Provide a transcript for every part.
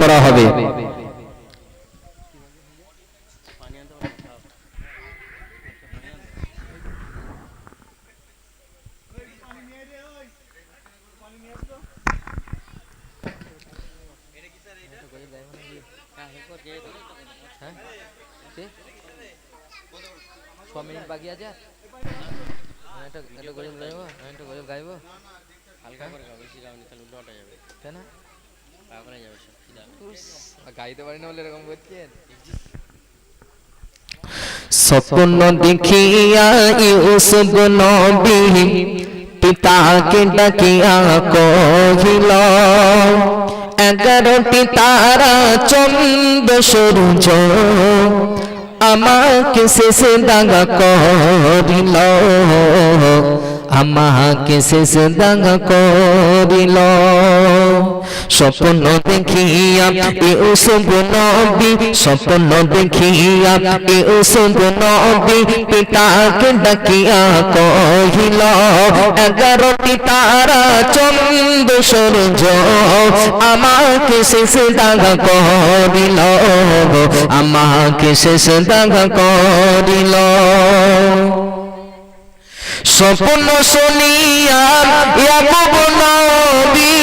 করা হবে। মিনিট বাকি আছে, গজল গাইব হালকা করে গাও, বেশি গাও নি তাহলে উল্টো পাল্টা যাবে। কেন পাগল হয়ে যাবে সব, গাইতে পারি না বলে এরকম করছেন। স্বপ্ন দেখিয়া ইউসুফ নবী পিতাকে ডাকিয়া কহিল, 11টি তারা চন্দ্র সূর্য আমাকে শেষ দাঙ্গা করিল, আমাকে শেষ দাঙ্গা করিল। স্বপ্ন দেখিয়া ইউসুফ নবী, স্বপ্ন দেখিয়া ইউসুফ নবী পিতাকে ডাকিয়া কহিল, 11টি তারা চন্দ্র সূর্য আমাকে শেষ দাঙ্গা করিল, আমাকে শেষ দাঙ্গা করিল। স্বপ্ন শুনিয়া ইয়াকুব নবী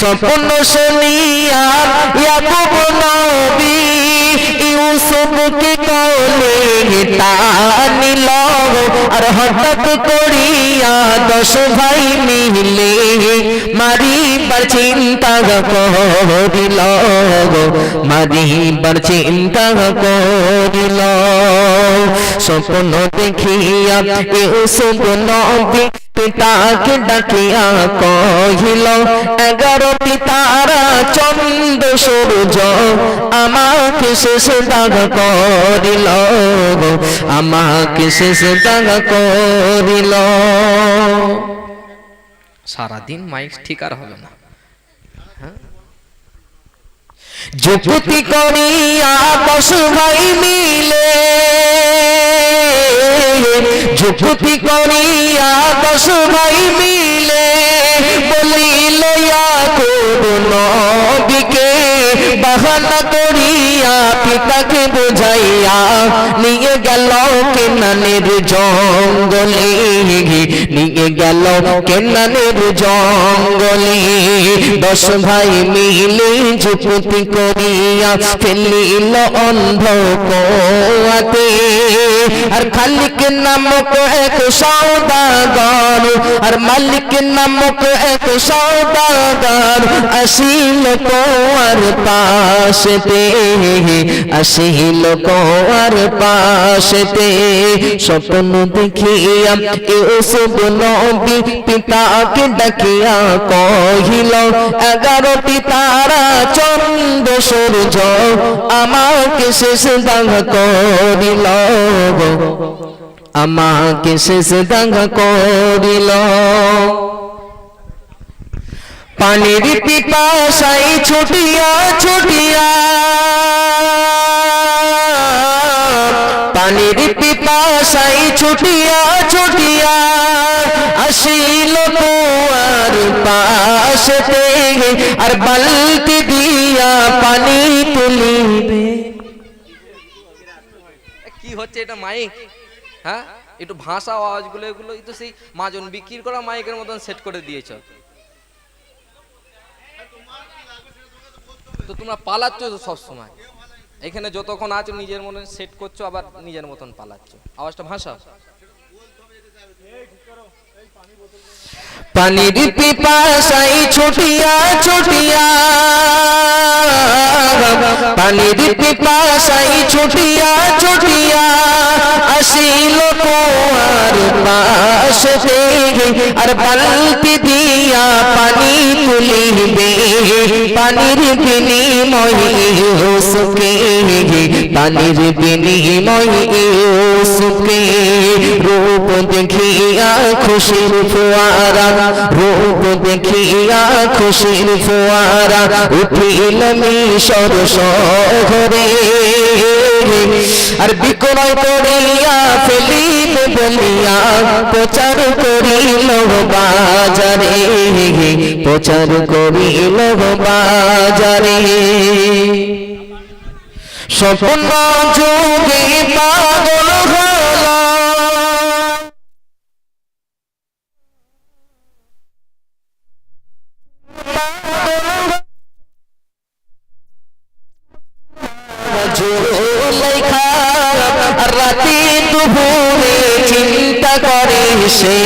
স্বপ্ন শুনিয়া ইয়াকুব নবী ইউসুফকে কোলে টানিল, আর হঠাৎ করিয়া 10 ভাই মিলে মারিবার চিন্তা করিল, মারিবার চিন্তা করিল। স্বপ্ন দেখিয়া ইউসুফ নবী পিতাকে ডাকিয়া কহিল, 11টি তারা চন্দ্র সূর্য আমাকে শেষ দাঙ্গা করিল, আমাকে শেষ দাঙ্গা করিল। সারাদিন মাইক ঠিক আর হবে না। যুক্তি করিয়া 10 ভাই মিলে, যুক্তি করিয়া 10 ভাই মিলে বলিল ইয়াকুব নবীকে, বাহানা করিয়া পিতাকে বুঝাইয়া নিয়ে গেল কেনানের জঙ্গলে, নিয়ে গেল কেনানের জঙ্গলে। 10 ভাই মিলে যুক্তি করিয়া ফেলিল অন্ধকারে, আর খালিক নামক এক সওদাগর, আর মালিক নামক এক সওদাগর আসিল কুয়ার পাশেতে, আসিল কুয়ার পাশেতে। স্বপ্ন দেখিয়া ইউসুফ নবী পিতাকে ডাকিয়া কহিল, 11টি তারা চন্দ্র সূর্য আমাকে শেষ দাঙ্গা করিল, আমাকে শেষ দাঙ্গা করিল। পানির পিপাসায় ছুটিয়া ছুটিয়া, পানির পিপাসায় ছুটিয়া ছুটিয়া আসিল কুয়ার পাশেতে, আর বালতি দিয়া পানি তুলিবে। কি হচ্ছে এটা মাইক? হ্যাঁ, একটু ভাষা আওয়াজগুলো এগুলো তো সেই মাজন বিক্রি করা মাইকের মতন সেট করে দিয়েছ। তো তোমরা পালাচ্ছ তো সবসময়, এখানে যতক্ষণ আছো নিজের মতন সেট করছো, আবার নিজের মতন পালাচ্ছ। আওয়াজটা ভাষা। পানির পিপাসায় ছুটিয়া ছুটিয়া, পানির পিপাসায় ছুটিয়া ছুটিয়া আসিল কুয়ার পাশেতে, আর বালতি দিয়া পানি তুলিবে। পানির বিনিময়ে ইউসুফকে, পানির বিনিময়ে ইউসুফকে রূপ দেখিয়া খুশির ফোয়ারা, রূপ দেখিয়া খুশির ফোয়ারা উঠিল মিশর শহরে আর বিক্রয় করিয়া ফেলিব বলিয়া প্রচার করিল বাজারে, প্রচার করিল বাজারে। স্বপ্ন যোগে পাগল হলো জুলাইখা রাতে দুপুরে চিন্তা করে সে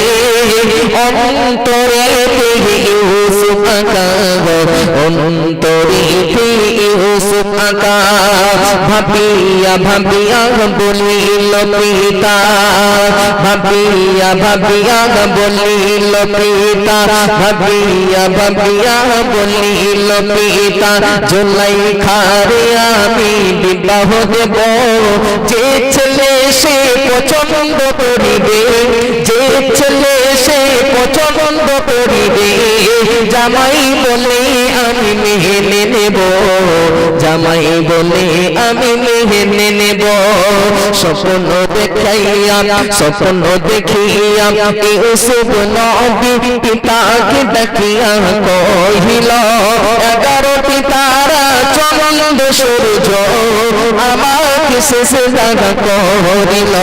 অন্তরে ইউসুফ আঁকা, অন্তরে ইউসুফ আঁকা। ভাবিয়া ভাবিয়া বলিল পিতা, ভাবিয়া ভাবিয়া বলিল পিতা, ভাবিয়া ভাবিয়া বলিল পিতা জুলাইখা রে আমি বিবাহ দেব, যে ছেলে সে পছন্দ করিবে, যে ছেলে সে পছন্দ করিবে জামাই বলে আমি মেনে নেব, জামাই বলে আমি মেনে নেব। স্বপ্ন দেখাইয়া স্বপ্ন দেখিয়া ইউসুফ নবী পিতাকে ডাকিয়া কহিল 11টি তারা চন্দ্র সূর্য আমাকে সিজদা করিল,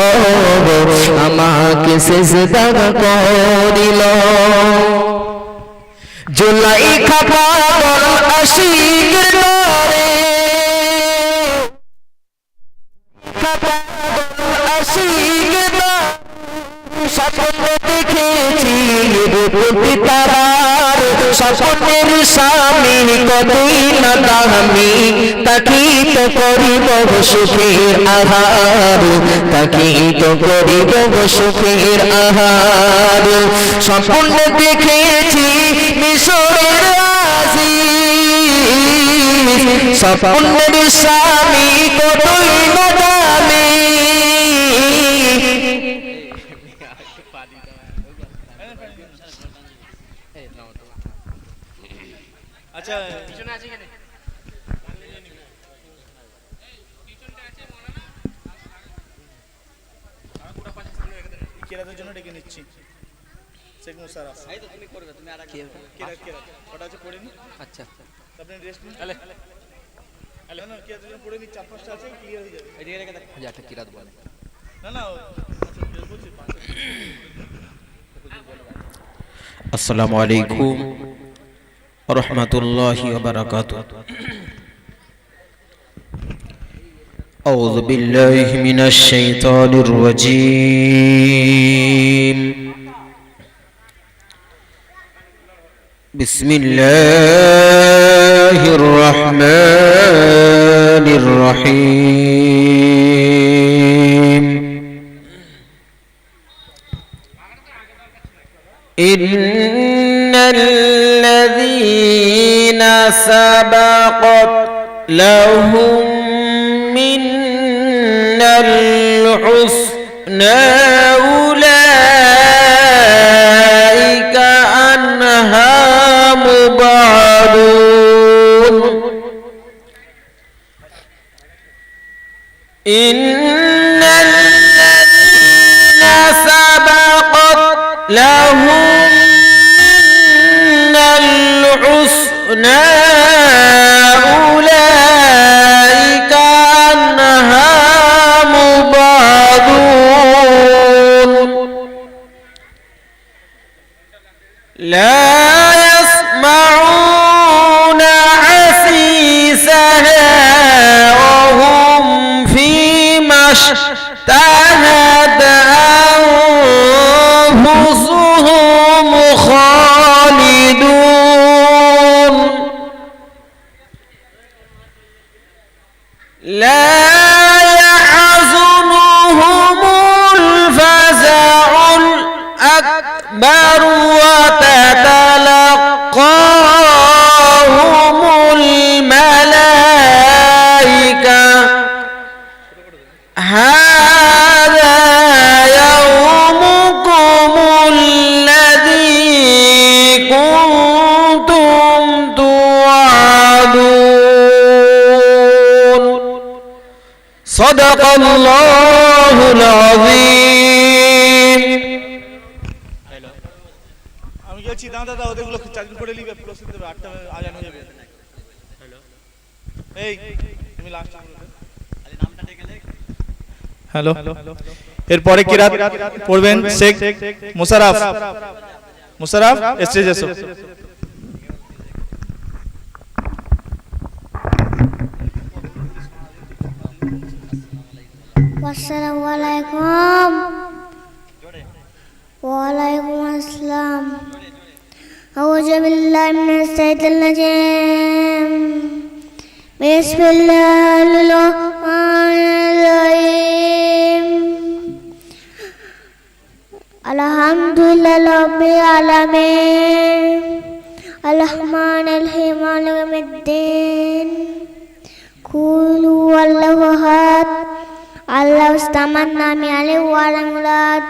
আমাকে সিজদা করিল। জুলাইখা পাগল আশিকের তরে, আশিকের স্বপ্ন দেখেছি রূপটি তারার, স্বপ্নের স্বামী কতই না দামি, তাকিত করিব সুখের আহার, তাকিত করিব সুখের আহার। স্বপ্ন দেখেছি মিশরের আজিজ, স্বপ্নের স্বামী কতই না দামি। আচ্ছা পিছনে আছে কেন কেরাতের জন্য ডেকে নিচ্ছি শেখ মুশারফ। এই তো তুমি করবে, তুমি আরেক কেরাত কেরাত ওটা আছে পড়ে নি। আচ্ছা আপনি রেস্ট নিন। আলে আলে না কেরাতের জন্য পড়ে নি, 4-5টা আছে ক্লিয়ার হয়ে যাবে। এদিকে রেখে দেখ যে একটা কেরাত বলে না না। আচ্ছা বলছি আসসালামু আলাইকুম ওয়া রাহমাতুল্লাহি ওয়া বারাকাতুহু। আউযু বিল্লাহি মিনাশ শাইতানির রাজীম। বিসমিল্লাহির রাহমানির রহিম। ইন্নাল্লাযীনা সাবাকাত লাহুম মিনাল হুসনা উলাইকা আনহা মুবাদুন। ইন্নাল্লাযীনা সাবাকাত লাহুম মিনাল হুসনা উলাইকা আনহা মুবাদুন। لا يسمعون حسيسها وهم فيما اشتهت أنفسهم خالدون. لا يحزنهم الفزع الأكبر وتتلقاهم الملائكة هذا يومكم الذي كنتم توعدون. সাদাকাল্লাহুল আযীম। আমি গেছি দাদা ওদেরগুলো চাকরি করে নিবে প্রসেস দেবে 8টা আজান হয়ে যাবে। এই তুমি লাস্ট হ্যালো এরপরে কিরাত পড়বেন শেখ মুশাররফ। মুশাররফ স্টেজে এসো। আসসালামু আলাইকুম। ওয়ালাইকুম আসসালাম। আউযু বিল্লাহি মিনাশ শাইতানির রাজিম। বিসমিল্লাহির রহমানির রহিম। আলহামদুলিল্লাহি রাব্বিল আলামিন। আর-রাহমানির রহিম মালিকি ইয়াউমিদ্দিন। কুল হুয়াল্লাহু আহাদ আল্লাহু সামাদ নামি আলাইহি ওয়া লাম ইউলাদ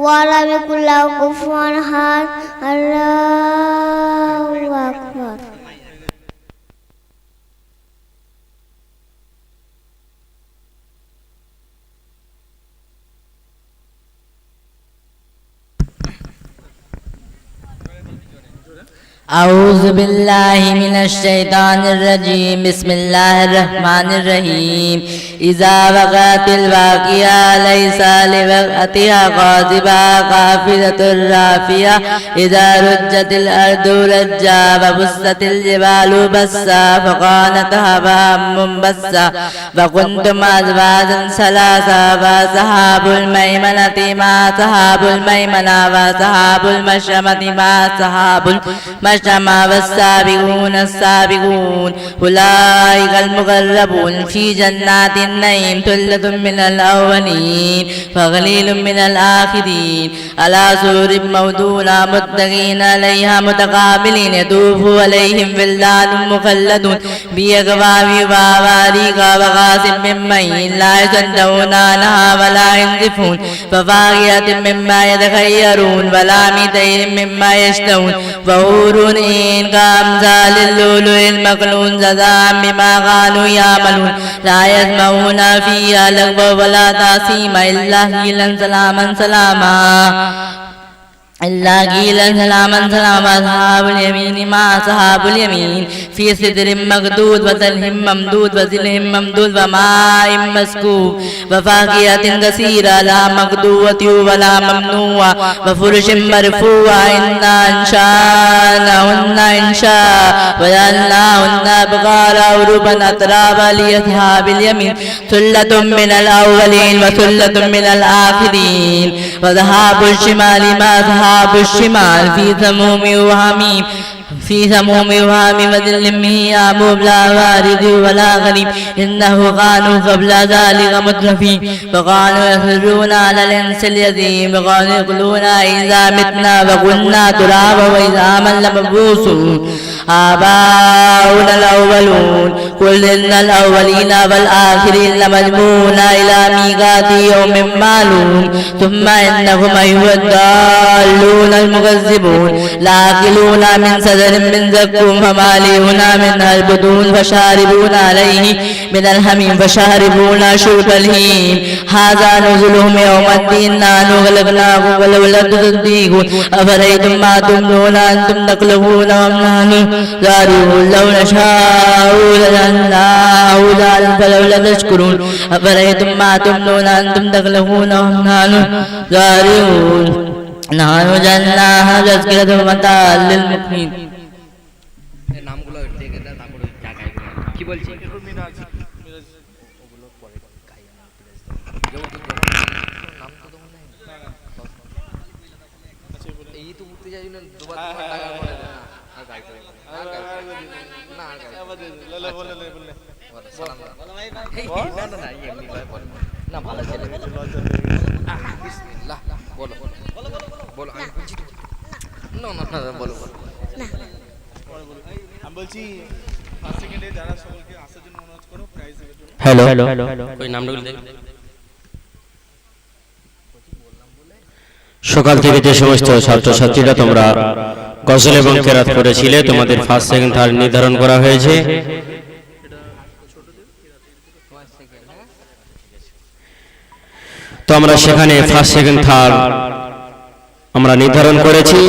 ওয়া লাম ইয়াকুল লাহু কুফুওয়ান আহাদ। আল্লাহু আকবার। أعوذ بالله من الشيطان الرجيم بسم الله الرحمن الرحيم إذا وقعت الواقعة ليس لوقعتها كاذبة خافضة رافعة إذا رجت الأرض رجا وبست الجبال بسا فكانت هباء منبثا وكنتم أزواجا ثلاثا فأصحاب الميمنة ما أصحاب الميمنة وأصحاب المشأمة ما أصحاب المشأمة والسابقون السابقون أولئك المقربون في جنات النعيم ثلة من الأولين وقليل من الآخرين على سرر موضونة متكئين عليها متقابلين يطوف عليهم ولدان مخلدون بأكواب وأباريق وكأس من معين لا يصدعون عنها ولا ينزفون وفاكهة مما يتخيرون ولحم طير مما يشتهون وحور عين كأمثال اللؤلؤ المكنون جزاء بما كانوا يعملون لا يسمعون فيها لغوا ولا تأثيما إلا قيلا سلاما سلاما إلا قيلا سلاما سلاما أصحاب اليمين ما أصحاب اليمين في سدر مقدود وطلح ممدود وظل ممدود وماء مسكوب وفاكهة كثيرة لا مقطوعة ولا ممنوعة وفرش مرفوعة إنا أنشأناهن إنشاء وجعلناهن أبكارا عربا أترابا لأصحاب اليمين ثلة من الأولين وثلة من الآخرين وأصحاب الشمال ما أصحاب الشمال في سموم وحميم في سموم وحميم وظل من يعقوب لا بارد ولا غريب إنه كانوا قبل ذلك مترفين وكانوا يصرون على الإنس اليتيم وكانوا يقولون إذا متنا وكنا ترابا وإذا من لمبعوثون آباؤنا الأولون قل إن الأولين والآخرين لمجموعون إلى ميقات يوم معلوم ثم إنكم أيها الضالون المكذبون لآكلون من صدر من زقوم فمالئون منها البطون فشاربون عليه من الحميم فشاربون شرب الهيم هذا نزلهم يوم الدين نحن خلقناكم ولولا تصدقون أفرأيتم ما تمنون أنتم تخلقون أم نحن زارعون لو نشاء لجعلناه جعلا فلولا تشكرون أفرأيتم ما تمنون أنتم تخلقون أم نحن زارعون نحن جعلناها تذكرة ومتاعا للمقوين নামগুলো দেখে দেয় তারপরে যা গাইবে কি বলছি ওগুলো পরে গাই নাম তো তোমার নাই এই তো উঠতে যাই না দুবার টাকা পড়ে না আর গাইতে না আর গাইতে সালাম না এমনি গায় বলে না ভালো ছেলে বিসমিল্লাহ বলো বলো আমি বলছি না না না বলো আমি বলছি ফার্স্ট সেকেন্ডে যারা সকলকে আসার জন্য অনুরোধ করো প্রাইজ দেওয়ার জন্য। হ্যালো ওই নামটা দেখ সকাল থেকে যে সমস্ত ছাত্রছাত্রীরা তোমরা গজল এবং কেরাত করেছিলে তোমাদের ফার্স্ট সেকেন্ড থার্ড নির্ধারণ করা হয়েছে। তো আমরা সেখানে ফার্স্ট সেকেন্ড থার্ড আমরা নির্ধারণ করেছি,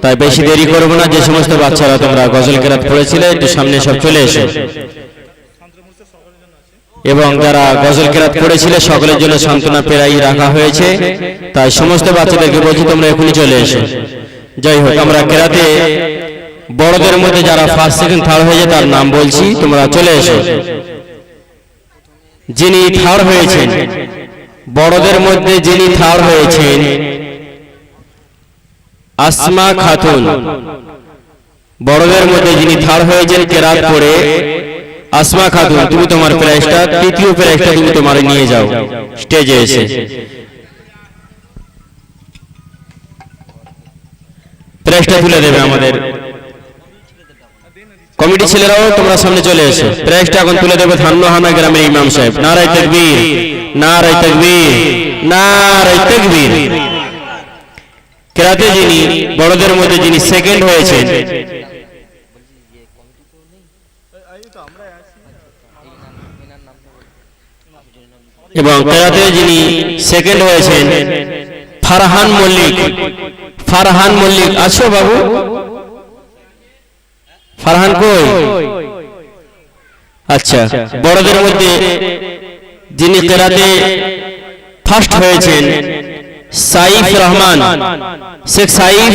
তাই বেশি দেরি করব না। যে সমস্ত বাচ্চারা তোমরা গজল কেরাত পড়েছিলে একটু সামনে সব চলে এসো, এবং যারা গজল কেরাত পড়েছিলে সকলের জন্য সান্ত্বনা প্রায় রাখা হয়েছে, তাই সমস্ত বাচ্চাদেরকে বলছি তোমরা এখনই চলে এসো। যাই হোক, আমরা কেরাতে বড়দের মধ্যে যারা ফার্স্ট সেকেন্ড থার্ড হয়েছে তার নাম বলছি, তোমরা চলে এসো। যিনি থার্ড হয়েছেন, বড়দের মধ্যে যিনি থার্ড হয়েছেন আসমা খাতুন, বড়দের মধ্যে যিনি থার্ড হয়েছেন কেরাত পড়ে, আসমা খাতুন, তুমি তোমার প্রাইজটা, তৃতীয় প্রাইজটা তুমি তোমার নিয়ে যাও স্টেজে এসে। প্রাইজটা তুলে দেবে আমাদের কমিটি ছেলেরাও, তোমরা সামনে চলে এসো। প্রাইজটা এখন তুলে দেবে ধান্যহানা গ্রামের ইমাম সাহেব। নারায়ে তাকবীর, নারায়ে তাকবীর, নারায়ে তাকবীর। কেরাতে যিনি বড়দের মধ্যে যিনি সেকেন্ড হয়েছেন, এবং কেরাতে যিনি সেকেন্ড হয়েছেন ফারহান মল্লিক। ফারহান মল্লিক আছো বাবু? ফারহান কই? আচ্ছা, বড়দের মধ্যে যিনি কেরাতে ফার্স্ট হয়েছেন সাইফ রহমান, শেখ সাইফ।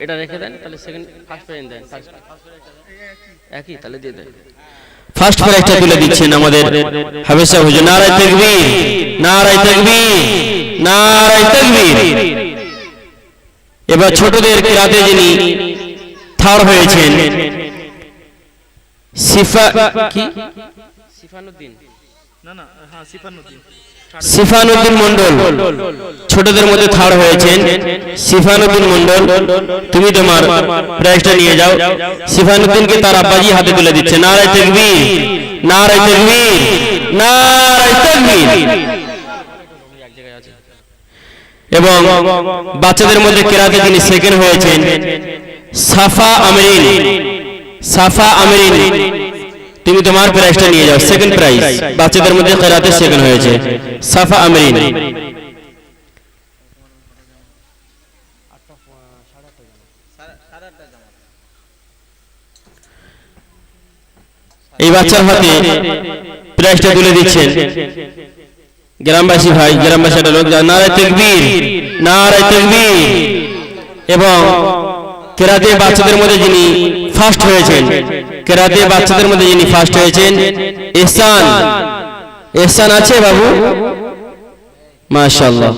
এটা রেখে দেন, তাহলে সেকেন্ড ফার্স্ট প্রাইজ দেন, একই তাহলে দিয়ে দেন। ফার্স্ট প্রাইজটা তুলে দিচ্ছেন আমাদের হাফেজ সাহেব হুজুর। নারায়ে তাকবীর, নারায়ে তাকবীর, নারায়ে তাকবীর। এবার ছোটদের কেরাতে যিনি থার্ড হয়েছেন সিফানুদ্দিন মন্ডল, ছোটদের মধ্যে থার্ড হয়েছেন সিফানুদ্দিন মন্ডল, তুমি তোমার প্রাইজটা নিয়ে যাও। সিফানুদ্দিনকে তার আব্বাজি হাতে তুলে দিচ্ছে। নারায়ে তাকবীর, নারায়ে তাকবীর, নারায়ে তাকবীর। এবং বাচ্চাদের মধ্যে কেরাতে যিনি সেকেন্ড হয়েছেন সাফা আমরিন, সাফা আমরিন, তুমি তোমার প্রাইজটা নিয়ে যাও, সেকেন্ড প্রাইজ। বাচ্চাদের মধ্যে কেরাতে সেকেন্ড হয়েছে সাফা আমরিন। এই বাচ্চার হাতে প্রাইজটা তুলে দিচ্ছেন গ্রামবাসী ভাই, গ্রামবাসী একটা লোক। নারায়ে তাকবীর, নারায়ে তাকবীর। এবং কেরাতে বাচ্চাদের মধ্যে যিনি ফার্স্ট হয়েছেন, কেরাতে বাচ্চাদের মধ্যে যিনি ফার্স্ট হয়েছেন ইহসান। ইহসান আছে বাবু? মাশাআল্লাহ।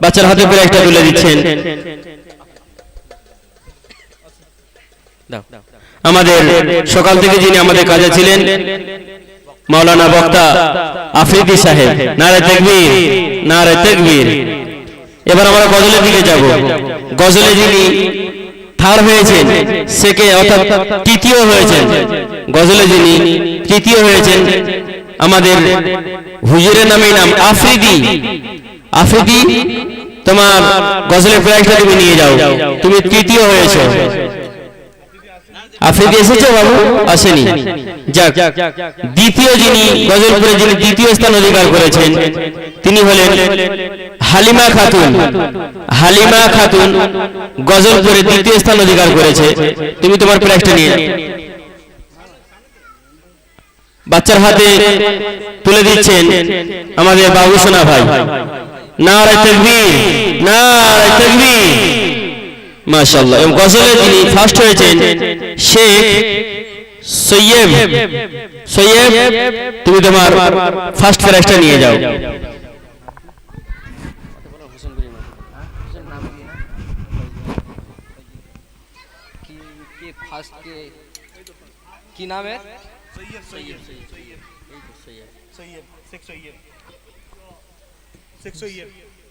বাচ্চার হাতে প্রাইজটা তুলে দিচ্ছেন। আমাদের সকাল থেকে যিনি আমাদের কাজে ছিলেন মাওলানা বক্তা আফ্রিদি সাহেব। নারায়ে তাকবীর, নারায়ে তাকবীর। এবার আমরা গজলের দিকে যাব। গজলে যিনি থার্ড হয়েছেন, অর্থাৎ তৃতীয় হয়েছেন, গজলে যিনি তৃতীয় হয়েছেন আমাদের হুজুরের নামেই নাম আফ্রিদি। আফ্রিদি, তোমার গজলের প্রাইজটা তুমি নিয়ে যাও, তুমি তৃতীয় হয়েছে। আফ্রিদি এসেছে বাবু? আসেনি। যাক, দ্বিতীয় যিনি গজলপুরে যিনি দ্বিতীয় স্থান অধিকার করেছেন তিনি হলেন হালিমা খাতুন। হালিমা খাতুন গজলপুরে দ্বিতীয় স্থান অধিকার করেছে, তুমি তোমার প্রাইজটা নিয়ে যাও। বাচ্চার হাতে তুলে দিচ্ছেন আমাদের বাবু সোনা ভাই। নারায়ে তাকবীর, নারায়ে তাকবীর। মাশাআল্লাহ। এবং গজলে যিনি ফার্স্ট হয়েছেন শেখ সৈয়দ। সৈয়দ, তুমি তোমার ফার্স্ট প্রাইজটা নিয়ে যাও। কি নাম है?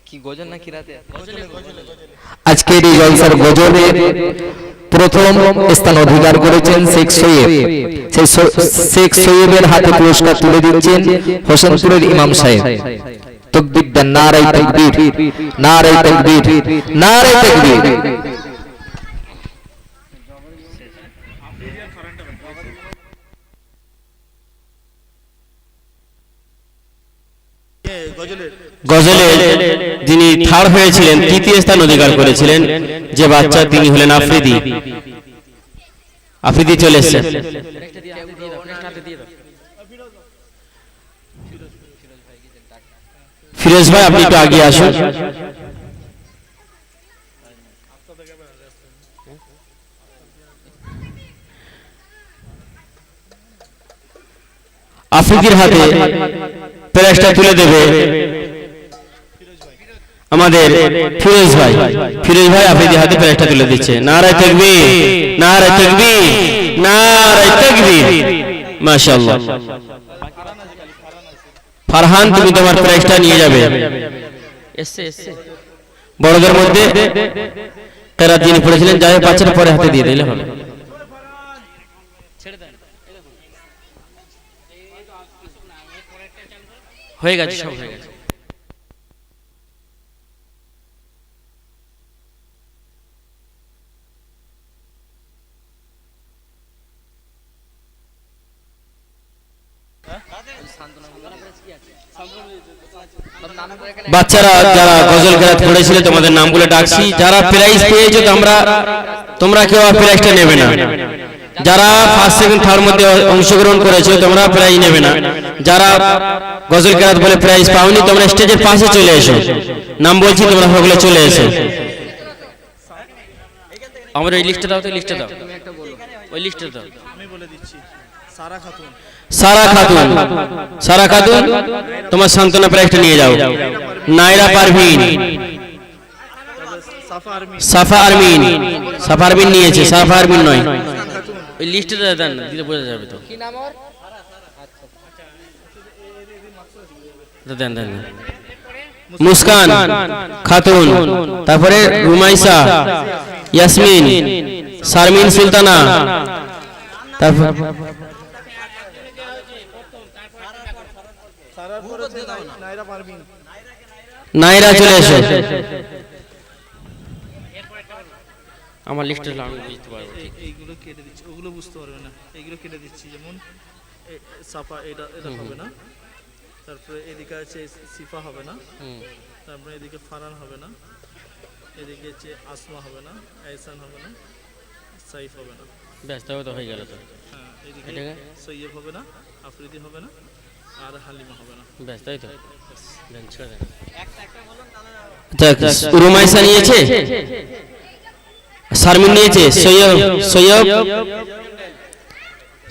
কি গজল না কিরাতে? আজকের এই জলসার গজলে প্রথম স্থান অধিকার করেছেন শেখ সৈয়দ। সেই শেখ সৈয়দের হাতে পুরস্কার তুলে দিচ্ছেন হোসেনপুরের ইমাম সাহেব। তাকবীর দেন, নারায়ে তাকবীর, নারায়ে তাকবীর, নারায়ে তাকবীর। গজলের যিনি থার্ড হয়েছিলেন, তৃতীয় স্থান অধিকার করেছিলেন যে বাচ্চা, তিনি হলেন আফ্রিদি। আফ্রিদি চলে এসেছেন। ফিরোজ ভাই আপনি একটু আগে আসুন। আফ্রিদির হাতে প্রাইজটা তুলে দেবে আমাদের ফিরোজ ভাই। ফিরোজ ভাই আফ্রিদির হাতে প্রাইজটা তুলে দিচ্ছে। নারায়ে তাকবীর, নারায়ে তাকবীর, নারায়ে তাকবীর। মাশাআল্লাহ। ফারহান তুমি তোমার প্রাইজটা নিয়ে যাবে। বড়দের মধ্যে কেরাত যিনি পড়েছিলেন, যাই বাচ্চাটা পরে হাতে দিয়ে দিলে হবে। হয়ে গেছে, সব হয়ে গেছে। বাচ্চারা যারা গজল কেরাত পড়েছিল তোমাদের নাম বলে ডাকছি। যারা প্রাইজ পেয়েছো তোমরা কেউ প্রাইজটা নেবে না। যারা ফার্স্ট সেকেন্ড থার্ড মধ্যে অংশগ্রহণ করেছো তোমরা প্রাইজ নেবে না। যারা গজল কেরাত বলে প্রাইজ পাওনি তোমরা স্টেজের পাশে চলে এসো। নাম বলছি, তোমরা সকলে চলে এসো। আমার ওই লিস্টটা দাও, তো লিস্টটা দাও, ওই লিস্টটা দাও। আমি বলে দিচ্ছি, সারা খাতুন, সারা খাতুন, সারা খাতুন তোমার সান্ত্বনা প্রাইজটা নিয়ে যাও। নাইরা পারভিন, সাফা আরমিন, সাফা আরমিন নিয়েছে, সাফা আরমিন নয়। ওই লিস্টটা দেন না, দিলে বোঝা যাবে তো। কি নাম ওর? দেন দেন। মুস্কান খাতুন, তারপরে রুমাইসা, ইয়াসমিন, শারমিন সুলতানা, তারপর নাইরা চলে এসো। আমার লিস্টে আমি বুঝতে পারবো। এইগুলো কেটে দিচ্ছি, ওগুলো বুঝতে পারবে না, এইগুলো কেটে দিচ্ছি। যেমন সাফা, এটা হবে না। তারপরে এদিকে আছে সিফা হবে না। তারপরে এদিকে ফারহান হবে না। এদিকে হচ্ছে আসমা হবে না, আহসান হবে না, সাইফ হবে না। ব্যাস, তবে তো হয়ে গেল তো। হ্যাঁ, এদিকে সৈয়ব হবে না, আফ্রিদি হবে না, আর হালিমা হবে না। ব্যাস, তাই তো। রুমাইসা নিয়েছে, শারমিন নিয়েছে, সৈয়ব সৈয়ব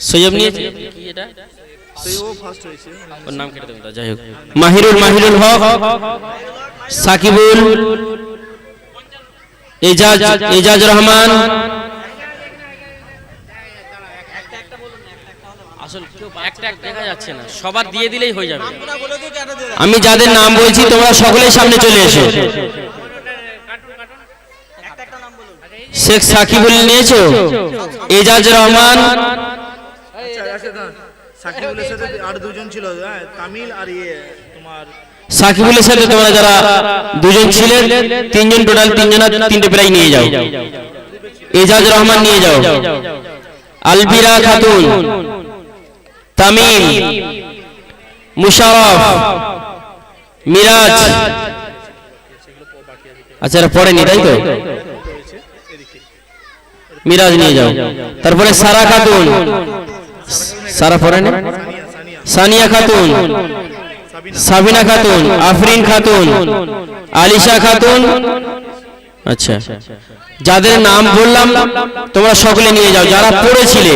সৈয়ব নিয়েছে। কি এটা? সৈয়ব ফার্স্ট হয়েছে, ওর নাম কেটে দেবেন। যাই হোক, মাহিরুল হক, সাকিবুল, এজাজ রহমান। আসল কেউ একটা দেখা যাচ্ছে না, সবার দিয়ে দিলেই হয়ে যাবে। আমি যাদের নাম বলছি তোমরা সকলেই সামনে চলে এসো। শেখ সাকিবুল নিয়েছো, এজাজ রহমান, সাকিবুলের সাথে আর দুজন ছিল, তামিল আর তোমার সাকিবুলের সাথে তোমরা যারা দুজন ছিলেন, তিনজন টোটাল, তিনজনের তিনটে প্রাইজ নিয়ে যাও। এজাজ রহমান নিয়ে যাও, আলবিরা খাতুন, তামিম, মুশারফ, মিরাজ। আচ্ছা, এরা পড়েনি তাই তো? মিরাজ নিয়ে যাও। তারপরে সারা খাতুন, সারা পড়েনি, সানিয়া খাতুন, সাবিনা খাতুন, আফরিন খাতুন, আলিশা খাতুন। আচ্ছা, যাদের নাম বললাম তোমরা সকলে নিয়ে যাও। যারা পড়েছিলে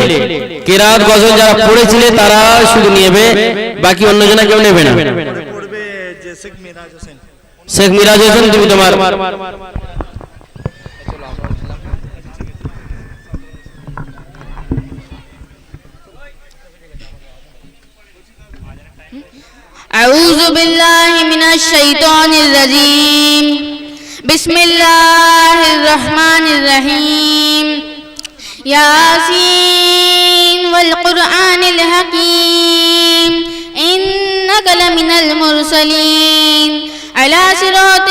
কেরাত গজল, যারা পড়েছিলে তারা শুধু নেবে, বাকি অন্যজনা কেউ নেবে না। পড়বে যে শেখ মিরাজ হোসেন। শেখ মিরাজ হোসেন, তুমি তোমার أعوذ بالله من الشيطان الرجيم بسم الله الرحمن الرحيم ياسين والقرآن الحكيم إنك لمن المرسلين على صراط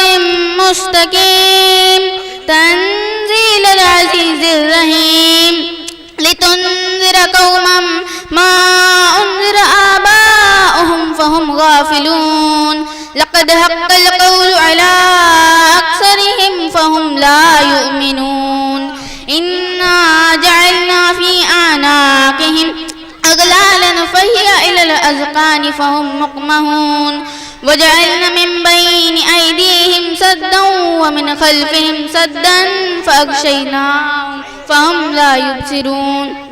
مستقيم تنزيل العزيز الرحيم لتنذر قوما ما أنذر آباؤهم فهم غافلون فقد حق القول على أكثرهم فهم لا يؤمنون إنا جعلنا في أعناقهم أغلالا فهي إلى الأذقان فهم مقمحون وجعلنا من بين أيديهم سدا ومن خلفهم سدا فأغشيناهم فهم لا يبصرون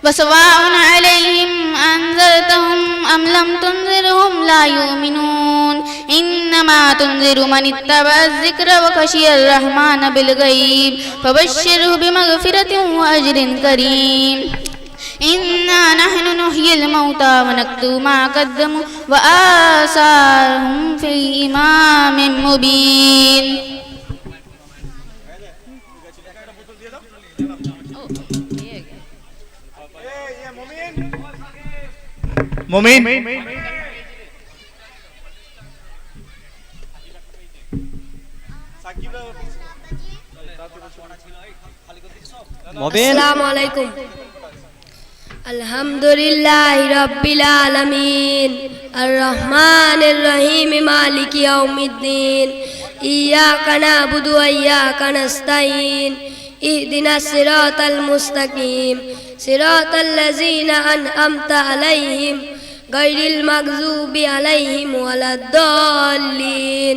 وسواء عليهم أنذرتهم أم لم تنذرهم لا يؤمنون إنما تنذر من اتبع الذكر وخشي الرحمن بالغيب فبشره بمغفرة وأجر كريم إنا نحن نحيي الموتى ونكتب ما قدموا وآثارهم في إمام مبين মমিন আসসালামু আলাইকুম আলহামদুলিল্লাহি রাব্বিল আলামিন আর রহমানির রহিম মালিকি ইয়াউমিদ্দিন ইয়াকা না'বুদু ওয়া ইয়াকা নাস্তাঈন ইহদিনাস সিরাতাল মুস্তাকিম সিরাতাল লাযিনা আন'আমতা আলাইহিম গায়রিল মাগযুবি আলাইহিম ওয়ালাদ-দাল্লিন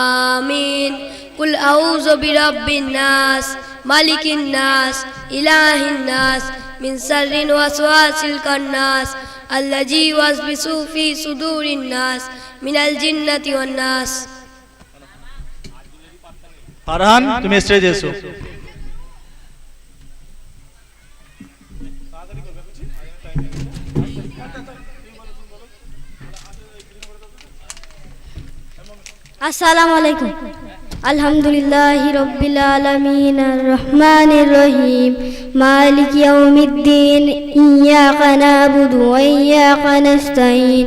আমিন কুল আউযু বিরাব্বিন নাস মালিকিন নাস ইলাহিন নাস من شر الوسواس الخناس الذي يوسوس في صدور الناس من الجنة والناس ফারহান তুমি স্টেজে এসো আসসালামু আলাইকুম আলহামদুলিল্লাহি রাব্বিল আলামিন আর রহমানির রহিম মালিকি ইয়াউমিদ্দিন ইয়াকা না'বুদু ওয়া ইয়াকা নাস্তাঈন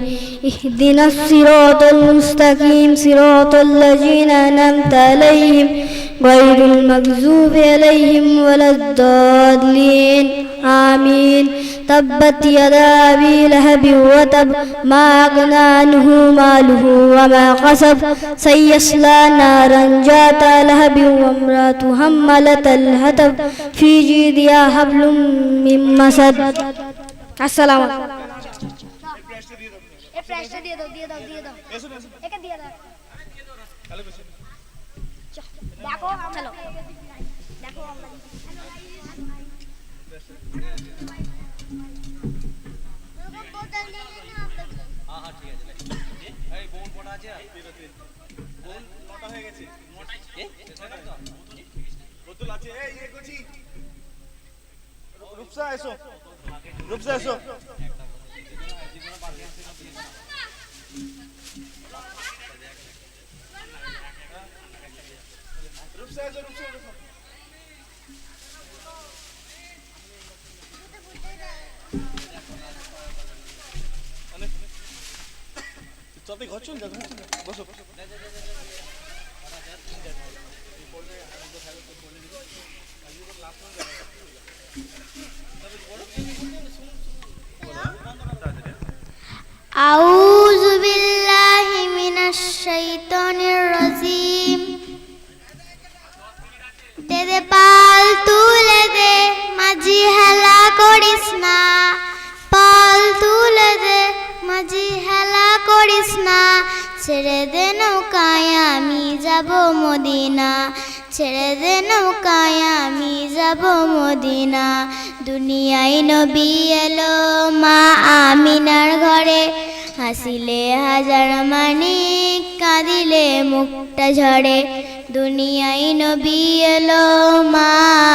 ইহদিনাস সিরাতাল মুস্তাকিম সিরাতাল লাযিনা আন'আমতা আলাইহিম গায়রিল মাগযুবি আলাইহিম ওয়ালাদ-দাল্লিন আমিন تبت يدا أبي لهب وتب ما أغنى عنه ماله وما كسب سيصلى نارا ذات لهب وامرأته حمالة الحطب في جيدها حبل من مسد السلام عليكم রূপসা এসো রূপসা এসো চলতে ঘর চল বসো আউযু বিল্লাহি মিনাশ শাইতানির রাজীম দে দে পাল তুলে দে মাঝি হেলা করিস না পাল তুলে দে মাঝি হেলা করিস না ছেড়ে দে নৌকায় আমি যাব মদিনা ছেড়ে দে নৌকায় আমি যাব মদিনা দুনিয়ায় নবী এলো মা আমিনার ঘরে হাসিলে হাজার মানিক কাঁদিলে মুখটা ঝরে দুনিয়ায় নবী এলো মা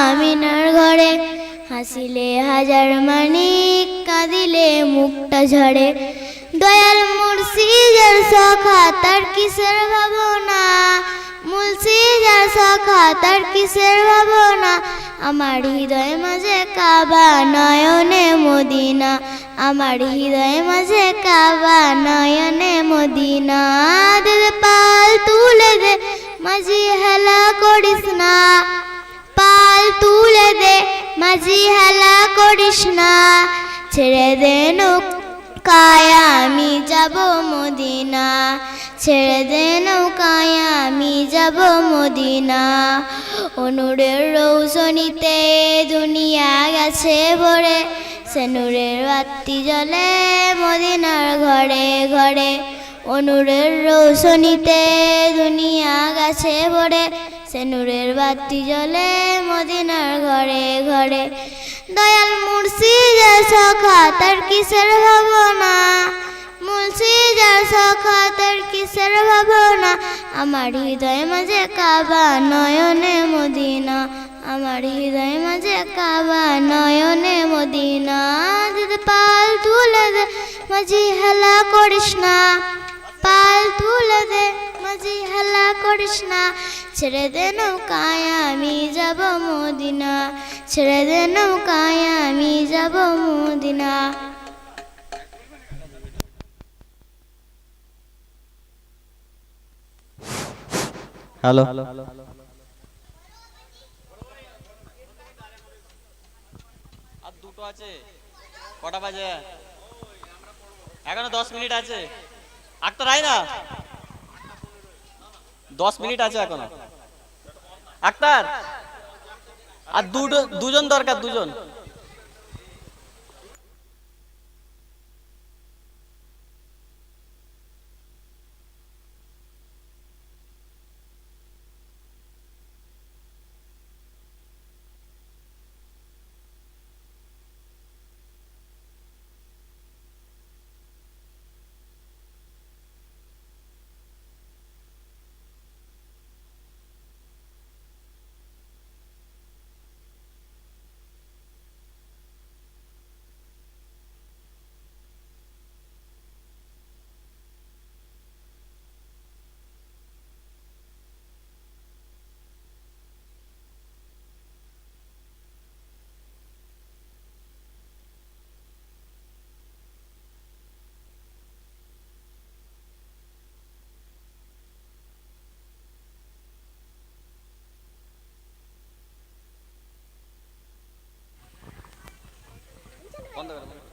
আমিনার ঘরে হাসিলে হাজার মানিক কাঁদিলে মুখটা ঝরে দয়াল মুর্শিদের সখা তার কিসের ভাবনা মুর্শিদের সখা তার কিসের ভাবনা আমার হৃদয় মাঝে কাবা নয়নে মদিনা আমার হৃদয় মাঝে কাবা নয়নে মদিনা দে দে পাল তুলে দে মাঝি হেলা করিস না পাল তুলে দে মাঝি হেলা করিস না ছেড়ে দে নৌকায় আমি যাব মদিনা ছেড়ে দে নৌকায় আমি যাব মদিনা অনুরের রৌশনীতে দুনিয়া গেছে ভরে সে নূরের বাতি জ্বলে মদিনার ঘরে ঘরে অনুরের রৌশনীতে দুনিয়া গেছে ভরে সে নূরের বাতি জ্বলে মদিনার ঘরে ঘরে দয়াল মুর্শিদের সখা তার কিসের ভাবনা মুর্শিদের সখা তার কিসের ভাবনা আমার হৃদয় মাঝে কাবা নয়নে মদিনা আমার হৃদয় মাঝে কাবা নয়নে মদিনা দিদি পাল তুলে দে মাঝি হেলা করিস না পাল তুলে দে মাঝি হেলা করিস না ছেড়ে দে নৌকায় আমি যাব মদিনা ছেড়ে দে নৌকায় আমি যাব মদিনা হ্যালো আর দুটো আছে, কটা বাজে? এখনো 10 মিনিট আছে। আক্তার আয় না, 10 মিনিট আছে এখনো। আক্তার, আর দুজন দরকার, দুজন। বন্ধ করো।